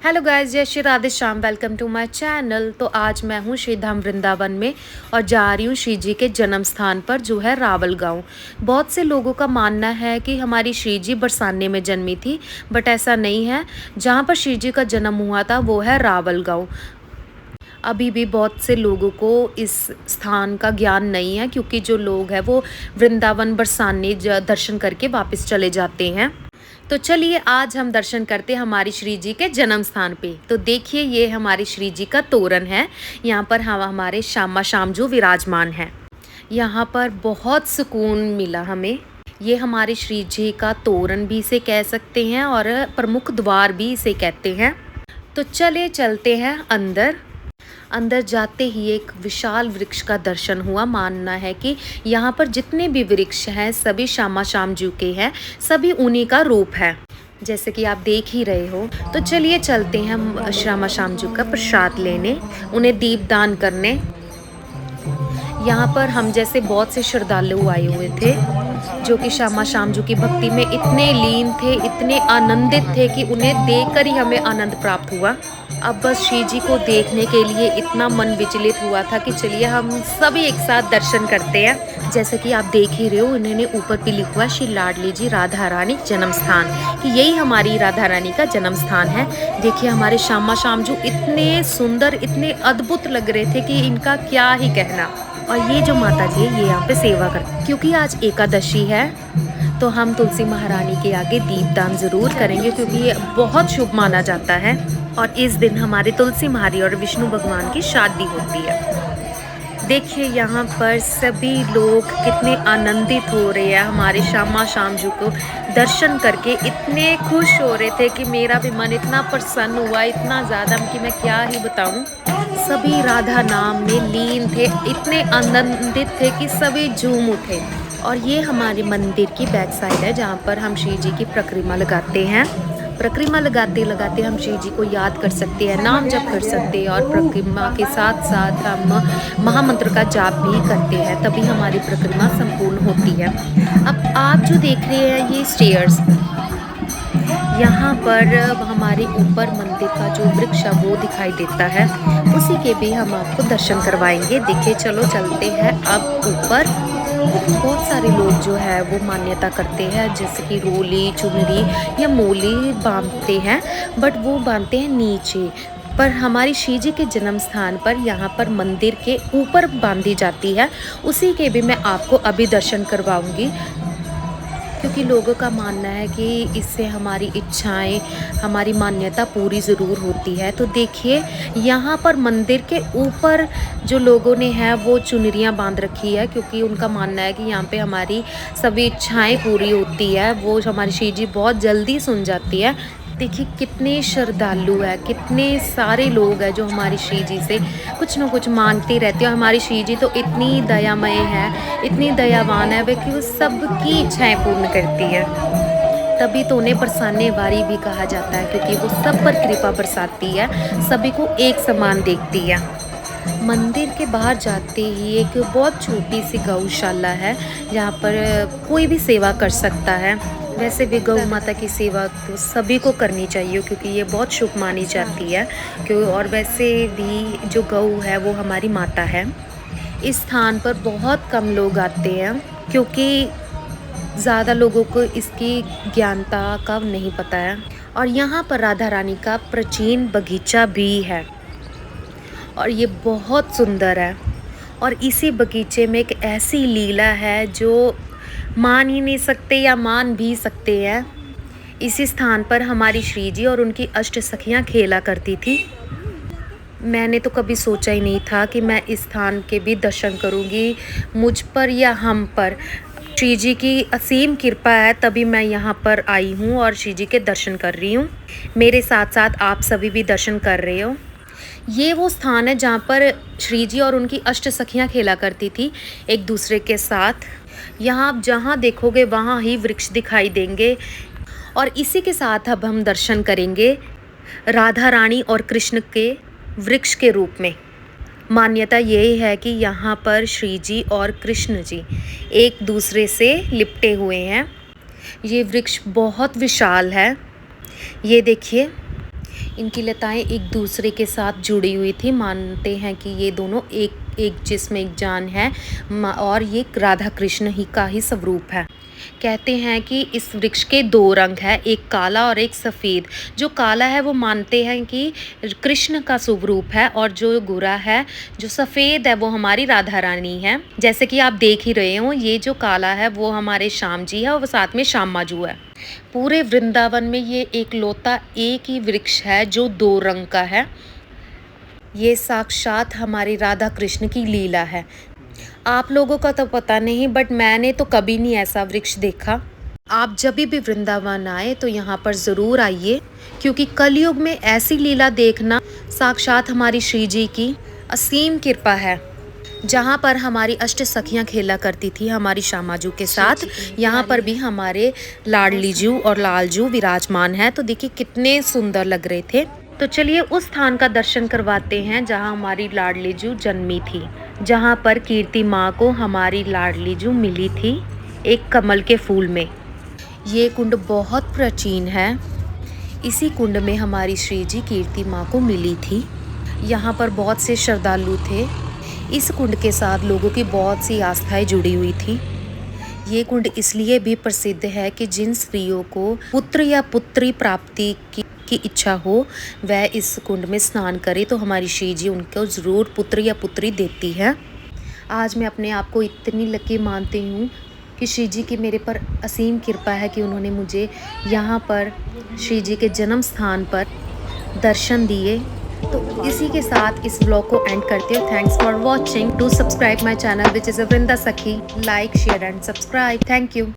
Hello guys, जय Shri Radhe Shyam. Welcome to my channel. तो आज मैं हूँ श्री धाम वृंदावन में और जा रही हूँ श्री जी के जन्म स्थान पर, जो है रावल गांव। बहुत से लोगों का मानना है कि हमारी श्री जी बरसाने में जन्मी थी, बट ऐसा नहीं है। जहाँ पर श्री जी का जन्म हुआ था वो है रावल गांव। अभी भी बहुत से लोगों को इस स्थान का ज्ञान नहीं है, क्योंकि जो लोग हैं वो वृंदावन बरसाने दर्शन करके वापस चले जाते हैं। तो चलिए आज हम दर्शन करते हैं हमारी श्री जी के जन्म स्थान पे। तो देखिए, ये हमारी श्री जी का तोरण है। यहाँ पर हम हमारे श्यामा श्याम जो विराजमान है। यहाँ पर बहुत सुकून मिला हमें। ये हमारी श्री जी का तोरण भी इसे कह सकते हैं और प्रमुख द्वार भी इसे कहते हैं। तो चले चलते हैं अंदर। अंदर जाते ही एक विशाल वृक्ष का दर्शन हुआ। मानना है कि यहाँ पर जितने भी वृक्ष हैं सभी श्यामा श्याम जी के हैं, सभी उन्हीं का रूप है, जैसे कि आप देख ही रहे हो। तो चलिए चलते हैं हम श्यामा श्याम जी का प्रसाद लेने, उन्हें दीपदान करने। यहाँ पर हम जैसे बहुत से श्रद्धालु आए हुए थे, जो कि श्यामा श्याम जी की भक्ति में इतने लीन थे, इतने आनंदित थे कि उन्हें देखकर ही हमें आनंद प्राप्त हुआ। अब बस श्री जी को देखने के लिए इतना मन विचलित हुआ था कि चलिए हम सभी एक साथ दर्शन करते हैं। जैसे कि आप देख ही रहे हो, इन्होंने ऊपर भी लिखा है श्री लाडली जी राधा रानी जन्म स्थान, कि यही हमारी राधा रानी का जन्म स्थान है। देखिए हमारे श्यामा श्याम जी इतने सुंदर, इतने अद्भुत लग रहे थे कि इनका क्या ही कहना। और ये जो माता जी है ये यहाँ पे सेवा करते, क्योंकि आज एकादशी है तो हम तुलसी महारानी के आगे दीपदान ज़रूर करेंगे, क्योंकि ये बहुत शुभ माना जाता है। और इस दिन हमारे तुलसी महारी और विष्णु भगवान की शादी होती है। देखिए यहाँ पर सभी लोग कितने आनंदित हो रहे हैं हमारे श्यामा श्याम जी को दर्शन करके। इतने खुश हो रहे थे कि मेरा भी मन इतना प्रसन्न हुआ, इतना ज़्यादा कि मैं क्या ही बताऊं। सभी राधा नाम में लीन थे, इतने आनंदित थे कि सभी झूम उठे। और ये हमारे मंदिर की बैक साइड है, जहाँ पर हम श्री जी की परिक्रमा लगाते हैं। परिक्रमा लगाते लगाते हम श्री जी को याद कर सकते हैं, नाम जप कर सकते हैं, और परिक्रमा के साथ साथ हम महामंत्र का जाप भी करते हैं, तभी हमारी परिक्रमा संपूर्ण होती है। अब आप जो देख रहे हैं ये स्टेयर्स, यहाँ पर हमारे ऊपर मंदिर का जो वृक्ष है वो दिखाई देता है, उसी के भी हम आपको दर्शन करवाएंगे। देखिए चलो चलते हैं अब ऊपर। बहुत सारे लोग जो है वो मान्यता करते हैं, जैसे कि रोली, चुनरी या मोली बांधते हैं, बट वो बांधते हैं नीचे। पर हमारी श्री जी के जन्म स्थान पर यहाँ पर मंदिर के ऊपर बांधी जाती है, उसी के भी मैं आपको अभी दर्शन करवाऊंगी, क्योंकि लोगों का मानना है कि इससे हमारी इच्छाएं, हमारी मान्यता पूरी ज़रूर होती है। तो देखिए यहाँ पर मंदिर के ऊपर जो लोगों ने है वो चुनरियाँ बांध रखी है, क्योंकि उनका मानना है कि यहाँ पे हमारी सभी इच्छाएं पूरी होती है, वो हमारी श्री जी बहुत जल्दी सुन जाती है। देखिए कितने श्रद्धालु है, कितने सारे लोग हैं जो हमारी श्री जी से कुछ न कुछ मांगते रहते हैं। हमारी श्री जी तो इतनी दयामय है, इतनी दयावान है वे, कि वो सबकी इच्छाएं पूर्ण करती है। तभी तो उन्हें बरसाने वाली भी कहा जाता है, क्योंकि वो सब पर कृपा बरसाती है, सभी को एक समान देखती है। मंदिर के बाहर जाते ही एक बहुत छोटी सी गौशाला है, जहाँ पर कोई भी सेवा कर सकता है। वैसे भी गौ माता की सेवा तो सभी को करनी चाहिए, क्योंकि ये बहुत शुभ मानी जाती है। क्यों, और वैसे भी जो गौ है वो हमारी माता है। इस स्थान पर बहुत कम लोग आते हैं, क्योंकि ज़्यादा लोगों को इसकी ज्ञानता का नहीं पता है। और यहाँ पर राधा रानी का प्राचीन बगीचा भी है, और ये बहुत सुंदर है। और इसी बगीचे में एक ऐसी लीला है जो मान ही नहीं सकते या मान भी सकते हैं। इसी स्थान पर हमारी श्री जी और उनकी अष्ट सखियाँ खेला करती थी। मैंने तो कभी सोचा ही नहीं था कि मैं इस स्थान के भी दर्शन करूँगी। मुझ पर या हम पर श्री जी की असीम कृपा है, तभी मैं यहाँ पर आई हूँ और श्री जी के दर्शन कर रही हूँ। मेरे साथ साथ आप सभी भी दर्शन कर रहे हो। ये वो स्थान है जहाँ पर श्री जी और उनकी अष्ट सखियाँ खेला करती थी एक दूसरे के साथ। यहाँ आप जहाँ देखोगे वहाँ ही वृक्ष दिखाई देंगे। और इसी के साथ अब हम दर्शन करेंगे राधा रानी और कृष्ण के वृक्ष के रूप में। मान्यता यही है कि यहाँ पर श्री जी और कृष्ण जी एक दूसरे से लिपटे हुए हैं। ये वृक्ष बहुत विशाल है। ये देखिए, इनकी लताएं एक दूसरे के साथ जुड़ी हुई थी। मानते हैं कि ये दोनों एक एक जिस्म एक जान है और ये राधा कृष्ण ही का ही स्वरूप है। कहते हैं कि इस वृक्ष के दो रंग है, एक काला और एक सफ़ेद। जो काला है वो मानते हैं कि कृष्ण का स्वरूप है और जो गोरा है, जो सफ़ेद है वो हमारी राधा रानी है। जैसे कि आप देख ही रहे हो, ये जो काला है वो हमारे श्याम जी है और साथ में श्याम माजू है। पूरे वृंदावन में ये एकलौता एक ही वृक्ष है जो दो रंग का है। ये साक्षात हमारी राधा कृष्ण की लीला है। आप लोगों का तो पता नहीं, बट मैंने तो कभी नहीं ऐसा वृक्ष देखा। आप जब भी वृंदावन आए तो यहाँ पर ज़रूर आइए, क्योंकि कलयुग में ऐसी लीला देखना साक्षात हमारी श्री जी की असीम कृपा है। जहाँ पर हमारी अष्ट सखियाँ खेला करती थी हमारी श्यामाजू के साथ, यहाँ पर भी हमारे लाडली जू और लालजू विराजमान है। तो देखिए कितने सुंदर लग रहे थे। तो चलिए उस स्थान का दर्शन करवाते हैं जहाँ हमारी लाडली जू जन्मी थी, जहाँ पर कीर्ति माँ को हमारी लाडली जू मिली थी एक कमल के फूल में। ये कुंड बहुत प्राचीन है। इसी कुंड में हमारी श्री जी कीर्ति माँ को मिली थी। यहाँ पर बहुत से श्रद्धालु थे। इस कुंड के साथ लोगों की बहुत सी आस्थाएं जुड़ी हुई थी। ये कुंड इसलिए भी प्रसिद्ध है कि जिन स्त्रियों को पुत्र या पुत्री प्राप्ति की इच्छा हो वह इस कुंड में स्नान करे तो हमारी श्री जी उनको ज़रूर पुत्र या पुत्री देती है। आज मैं अपने आप को इतनी लकी मानती हूँ कि श्री जी की मेरे पर असीम कृपा है कि उन्होंने मुझे यहाँ पर श्री जी के जन्म स्थान पर दर्शन दिए। तो इसी के साथ इस ब्लॉग को एंड करते हो। Thanks for watching. Do subscribe my channel which is a Vrinda Sakhi. Like share and subscribe. Thank you.